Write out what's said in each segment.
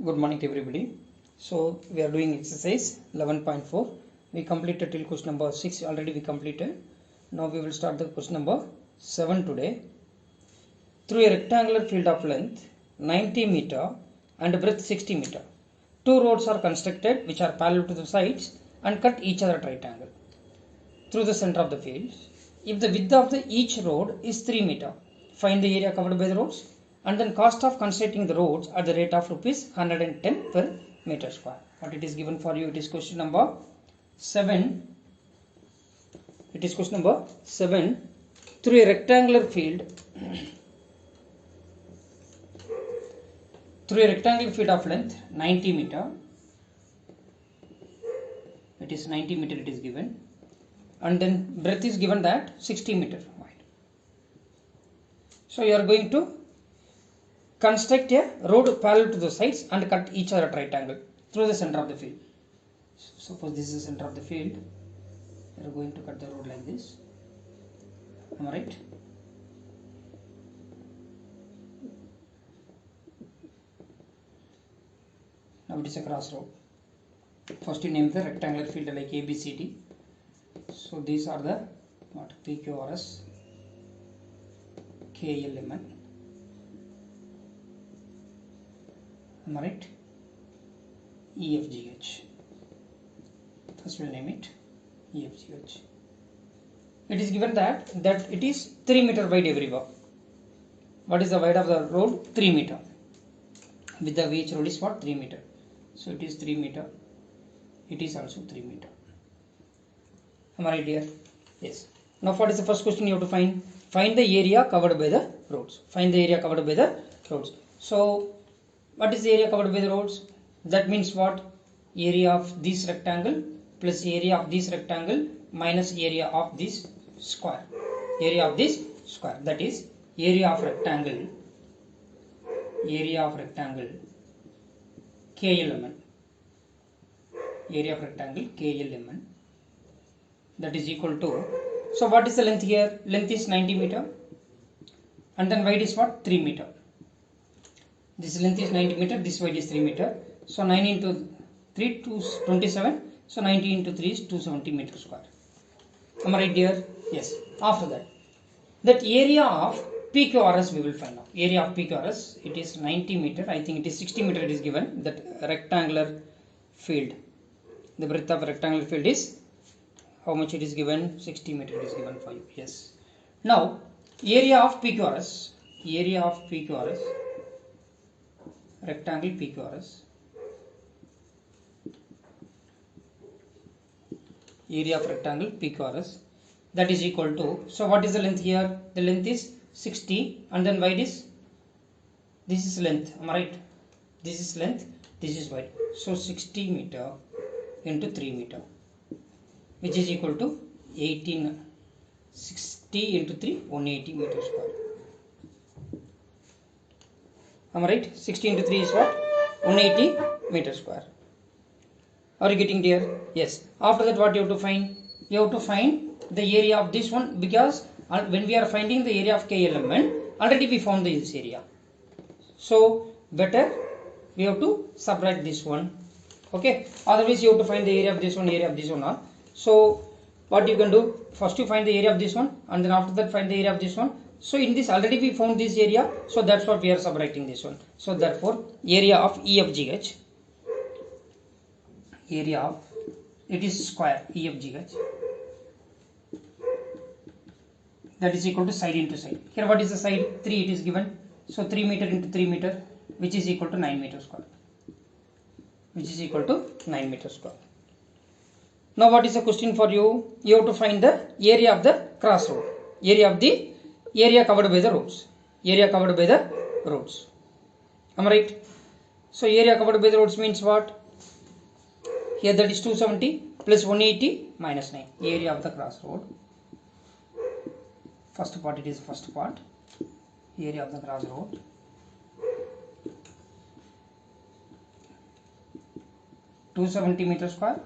Good morning to everybody. So we are doing exercise 11.4. We completed till question number 6 already we completed. Now we will start the question number 7 today. Through a rectangular field of length 90 meter and breadth 60 meter. Two roads are constructed which are parallel to the sides and cut each other at right angle through the center of the field. If the width of each road is 3 meter, find the area covered by the roads and then cost of constructing the roads at the rate of rupees 110 per meter square. What it is given for you, it is question number 7. It is question number 7. Through a rectangular field, of length 90 meter, it is 90 meter it is given, and then breadth is given that 60 meter wide. So you are going to construct a road parallel to the sides and cut each other at right angle through the center of the field. So suppose this is the center of the field, you are going to cut the road like this. Am I right? Now it is a crossroad. First you name the rectangular field like ABCD. So these are the PQRS, KLMN. Am I right? EFGH. First we'll name it EFGH. It is given that it is 3 meter wide everywhere. What is the wide of the road? 3 meter. With the each road is what? 3 meter. So it is 3 meter. It is also 3 meter. Am I right here? Yes. Now what is the first question you have to find? Find the area covered by the roads. Find the area covered by the roads. So what is the area covered by the roads? That means what? Area of this rectangle plus area of this rectangle minus area of this square. Area of this square. That is area of rectangle. Area of rectangle KLMN. Area of rectangle KLMN. That is equal to, so what is the length here? Length is 90 meter and then wide is what? 3 meter. This length is 90 meter, this wide is 3 meter. So 9 into 3 is 27. So 90 into 3 is 270 meter square. Am I right here? Yes. After that area of PQRS we will find out. Area of PQRS, it is 90 meter. I think it is 60 meter it is given. That rectangular field. The breadth of rectangular field is how much it is given? 60 meter it is given for you. Yes. Now area of PQRS. Area of PQRS. Rectangle PQRS. Area of rectangle PQRS. That is equal to, so what is the length here? The length is 60 and then wide is, this is length, am I right? This is length, this is wide. So 60 meter into 3 meter, which is equal to 60 into 3, 180 meter square. Am I right? 60 into 3 is what? 180 meter square. Are you getting there? Yes. After that what you have to find? You have to find the area of this one, because when we are finding the area of KLMN, already we found this area. So better we have to subtract this one. Okay. Otherwise you have to find the area of this one, area of this one. So what you can do? First you find the area of this one and then after that find the area of this one. So in this already we found this area. So that's what we are subtracting this one. So therefore area of EFGH, area of, it is square EFGH, that is equal to side into side. Here what is the side? 3 it is given. So 3 meter into 3 meter, which is equal to 9 meter square. Which is equal to 9 meter square. Now what is the question for you? You have to find the area of the crossroad. Area of the area covered by the roads. Area covered by the roads. Am I right? So area covered by the roads means what? Here that is 270 plus 180 minus 9. Area of the crossroad. First part, it is first part. Area of the crossroad. (270 meter square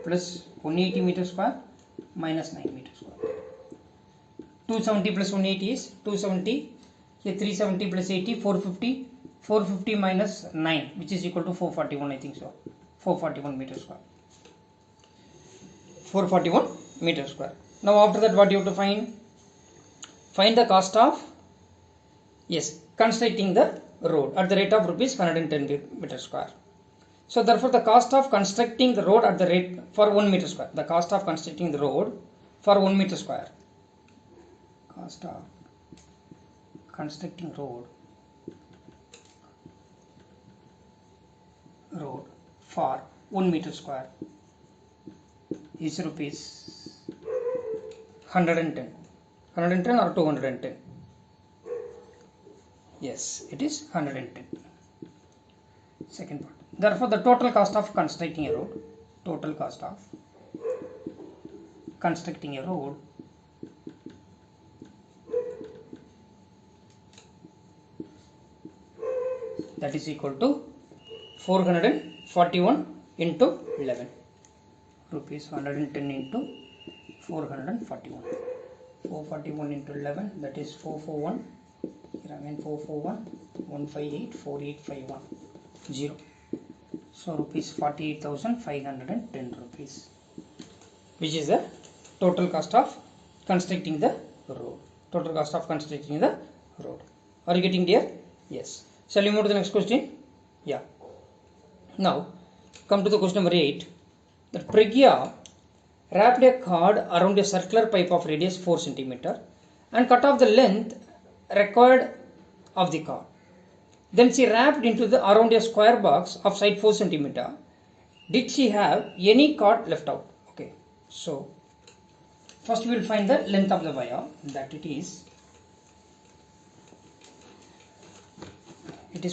plus 180 meter square minus 9 meter square). 270 plus 180 is 270. Here 370 plus 80, 450. 450 minus 9, which is equal to 441, I think so. 441 meter square. 441 meter square. Now after that, what you have to find? Find the cost of, yes, constructing the road at the rate of rupees 110 meter square. So therefore the cost of constructing the road at the rate for 1 meter square. The cost of constructing the road for 1 meter square. Cost of constructing road for 1 meter square is rupees 110. 110 or 210? Yes, it is 110. Second part. Therefore, the total cost of constructing a road, that is equal to 441 into 11. Rupees 110 into 441. 441 into 11, that is 441. Here again 441, 158, 4851, 0. So rupees 48,510 rupees, which is the total cost of constructing the road. Are you getting there? Yes. Shall we move to the next question? Yeah. Now come to the question number 8. That Pragya wrapped a cord around a circular pipe of radius 4 cm and cut off the length required of the cord. Then she wrapped into the around a square box of side 4 cm. Did she have any cord left out? Okay. So first we will find the length of the wire, that it is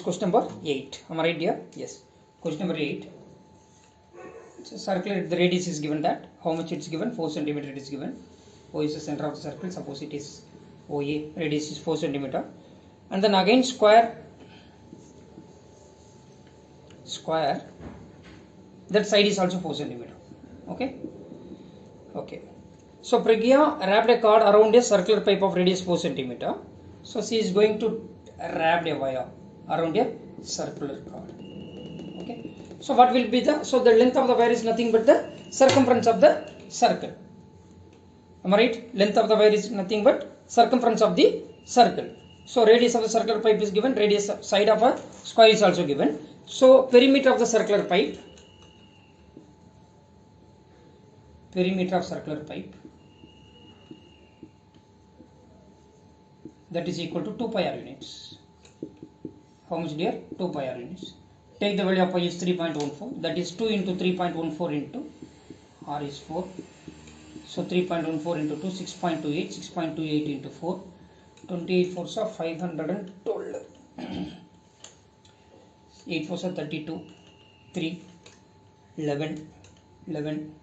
question number 8. Am I right here? Yes. Question number 8. So circular, the radius is given, that how much it's given, 4 cm it is given. O is the center of the circle, suppose it is OA, radius is 4 cm. And then again square, that side is also 4 cm. Okay. So Pragya wrapped a cord around a circular pipe of radius 4 cm. So she is going to wrap a wire around a circular cord. Okay. So what will be the length of the wire is nothing but the circumference of the circle. Am I right? Length of the wire is nothing but circumference of the circle. So radius of the circular pipe is given, radius side of a square is also given. So perimeter of the circular pipe, that is equal to 2 pi r units. How much dear? 2 pi r units. Take the value of pi is 3.14, that is 2 into 3.14 into r is 4. So 3.14 into 2, 6.28, 6.28 into 4, 28 4s are 512. 8 4s are 32, 3, 11, 11,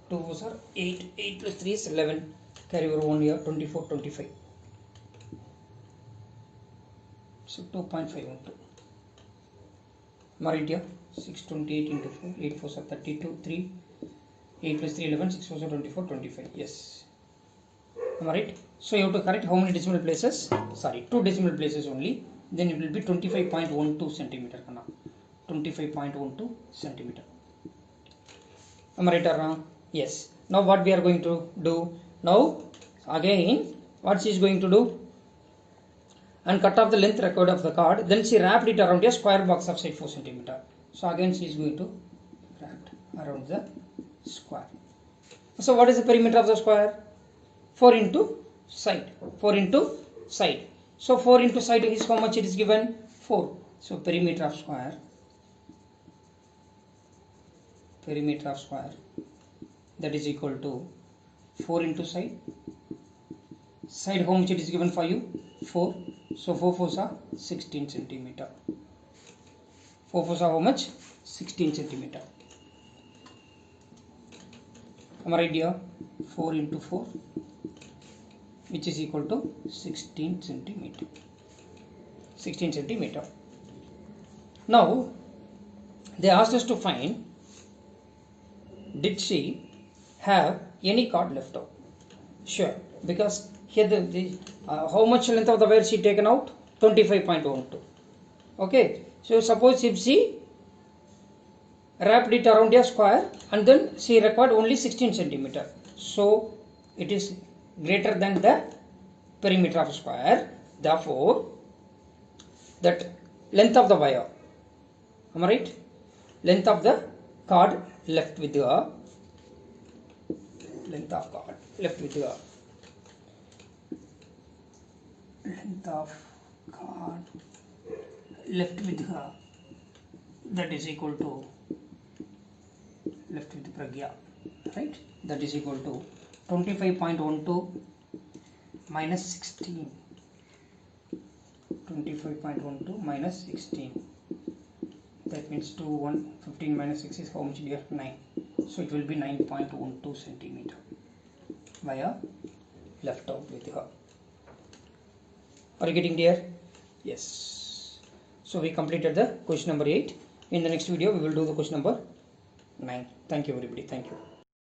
2 4s are 8, 8 plus 3 is 11, carry over 1 here, 24, 25. So 2.512. Maridia, 628 into 4, 8 4s are 32, 3, 8 plus 3, 11, 6 4s are 24, 25. Yes. Am I right? So you have to correct how many decimal places? Sorry, 2 decimal places only. Then it will be 25.12 centimeter. 25.12 centimeter. Am I right or wrong? Yes. Now what we are going to do? Now again, what she is going to do? And cut off the length required of the cord. Then she wrapped it around a square box of side 4 centimeter. So again she is going to wrap around the square. So what is the perimeter of the square? 4 into side. 4 into side. So 4 into side is how much it is given? 4. So perimeter of square. That is equal to 4 into side. Side how much it is given for you? 4. So 4 4s are 16 centimeter. 4 4s are how much? 16 centimeter. Am I right here? 4 into 4, which is equal to 16 centimeter. 16 centimeter. Now they asked us to find, did she have any cord left out? Sure, because here how much length of the wire she taken out? 25.12. Okay, so suppose if she wrapped it around a square and then she required only 16 centimeter, so it is greater than the perimeter of square, therefore that length of the wire, am I right, length of the cord left with her, length of cord left with her, length of cord left with her, that is equal to left with Pragya, right, that is equal to 25.12 minus 16, 25.12 minus 16, that means 2 1 15 minus 6 is how much dear, 9, so it will be 9.12 centimeter wire left out with her. Are you getting dear? Yes. So we completed the question number 8. In the next video we will do the question number 9. Thank you everybody. Thank you.